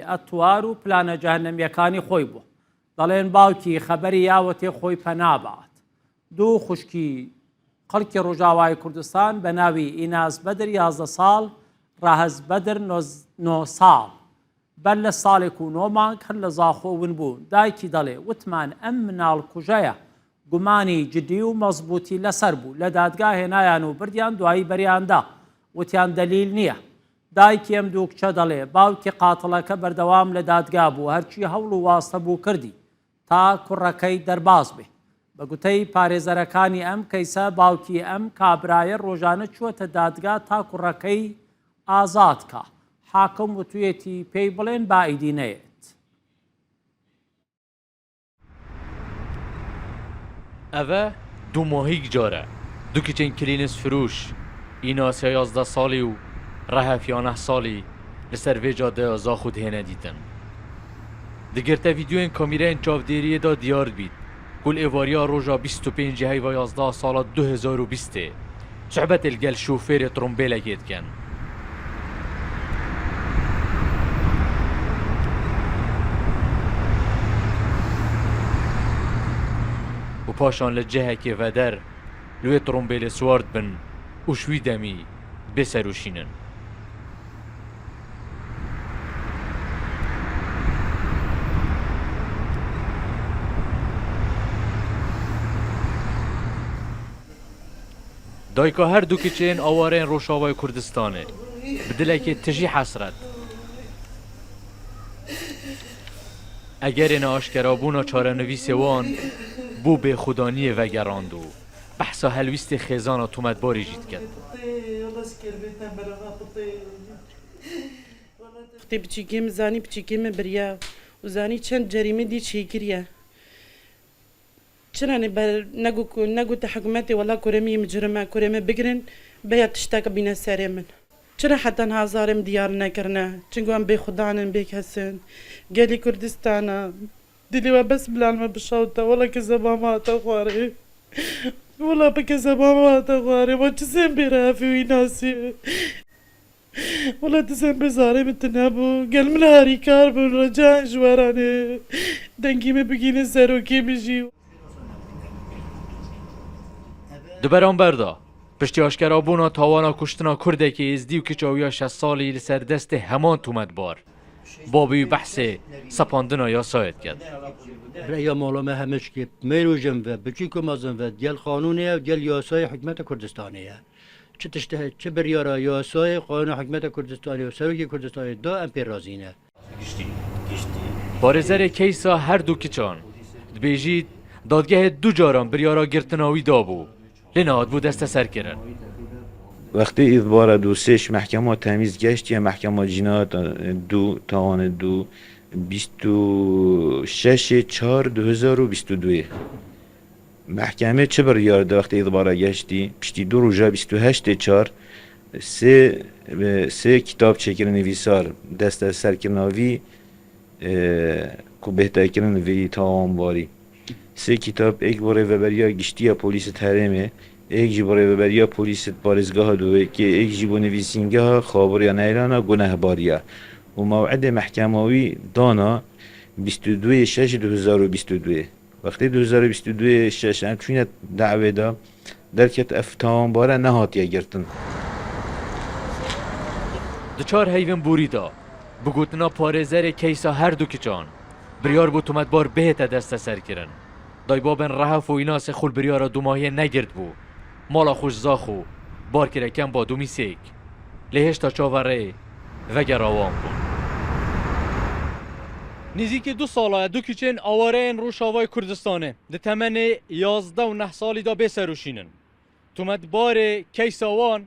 ئەتوار و پلانە جەهەنەمیەکانی خۆی بوو. دەڵێن باوکی خەبەری یاوەتێ خۆی پەنابات. دوو خوشکی خەڵکی ڕۆژاوای کوردستان بە ناوی ئیناس بەدر 11 ساڵ، ڕاهەز بەدر 9 ساڵ بەر لە ساڵێک و 9 مانگ هەر لە زاخۆون بوون. دایکی دەڵێ وتمان ئەم مناڵ کوژەیە، گومانی جدی و مەزبوطی لەسەر بوو. لە دادگا هێنایان و بردیان، دوایی بەریاندا وتیان دەلیل نییە. دایکی ئەم دوو کچە دەڵێ باوکی قاتڵەکە بەردەوام لە دادگا بوو، هەرچی هەوڵ و واستە بوو کردی تا کوڕەکەی دەرباز بێ. بە گوتەی پارێزەرەکانی ئەم کەیسە باوکی ئەم کابرایە ڕۆژانە چووەتە دادگا تا کوڕەکەی ئازاد کە. حاکم وتوێتی پێی بڵێن باعیدی نەیەت. ئەvە دوو ماهیک جارە دوو کچێن کلینس فروش ئیناسیا 11 ساڵی و ڕەهەف 11 ساڵی لەسەر vê caddeya Zaxûd hêne dîtin. Digirte vîdyoyên kamîreyên çavdêriyê da diyar bît ku li êvariya roja 25 heyva 11 sala 2020 sohbetê li gel şofêrê trombêlekê dikin. û paşan li cihekê veder li wê trombêlê swar dibin û şwî demî bêserûşînin. Dayka her du kişinin avarên Rojavayê Kurdistanê bi dilekê tijî hesret. Egerên aşkerabûna çarenivîsê wan bû bêxudaniyê vegerand û behsa helwîstê xêzana tometbarê jî dikin. Xwedê biçîkê min zanî biçîkê min biriya û zanî çend cerîme dî çêkiriye. Çirane ber negote hikûmetê wela kuremî micrime kurê me bigirin beya tişteka bîne serê min. Çira hetan hazarê min diyar nekirine çingu em bêxudanin bêkesin. Gelî Kurdistana dilê we bes bilal me bişewte wela ke zebama hate xwarê. Wela bike zebama hate xwarê ma çi sembê re hefê wî nasî. Wela ti sembê zarê min tune bû gel min harîkar bûn reca ji weranê dengî me bigînin serokê min jî. Di beramber da piştî aşkerabûna tawana kuştina Kurdekê êzdî û kiçawiya 6 salî li ser destê heman tometbar bavê wî behsê sepandina yasayê dikir. Reya mala me hemişkê mêrojin ve biçîko mezin ve gel qanûnê gel yasayê hikûmeta Kurdistanê ye. Çi tiştî heye çi biryara yasayê qanûna hikûmeta Kurdistanê û serokê Kurdistanê da em pê razî ne. Parêzerê keysa her du kiçan dibêjî dadgehê du caran biryara girtina wî dabû. Lê nehatbû deste serkirin. وقتی ادبار دوسش محکمه تمیز گشت یا محکمه جنایت دو تاوان دو 26/4/2022 محکمه چه بر یارده وقتی ادبار گشتی پشتی دو روزا 28/4 سه کتاب چکر نویسار دست سرکرناوی کو بهتر کردن وی تاوان باری سه کتاب یک باره و بریا گشتی پلیس تهرمه یک جیباره و بریا پلیس بارزگاه دوی که یک جیبو نویسینگاه خابریا نیرانا گناه باریا و موعد محکموی دانا 22/6/2022 وقتی 2022/6 هم چون دعوه دا درکت افتان باره نهاتیه گرتن دچار هیون بوری دا بگوتنا پارێزerê keysa her du kiçan biryar bû tometbar bêhete deste serkirin. Daybabên Rehef û Înasê xul biryara dumahiyê negirt bû. Mala xwe ji Zaxû barkireken ba Dumîsêk lê hêşta çaverê vegera wan bûn. Nêzîkî du sala du kiçên awareyên Rojavayê Kurdistanê di temenê 11 salî da bêserûşînin. Tometbarê keysa wan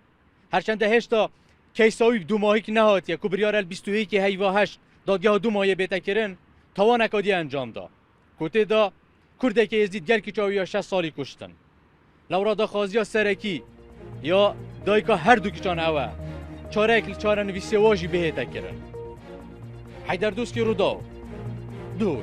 herçende hêşta keysa wî dumahîk nehatiye ku biryar el 22 heyva 8 dadgeha dumayê bête kirin tawaneka diye encam da. Ku tê da Kurdekê êzdî gel kiçawiya 6 salî kuştin. Lewra daxwaziya serekî ya dayika her du kiçan ew e çarek li çarenivîsê wa jî bihête kirin. Heyderdoskê Rûdaw. Dûr.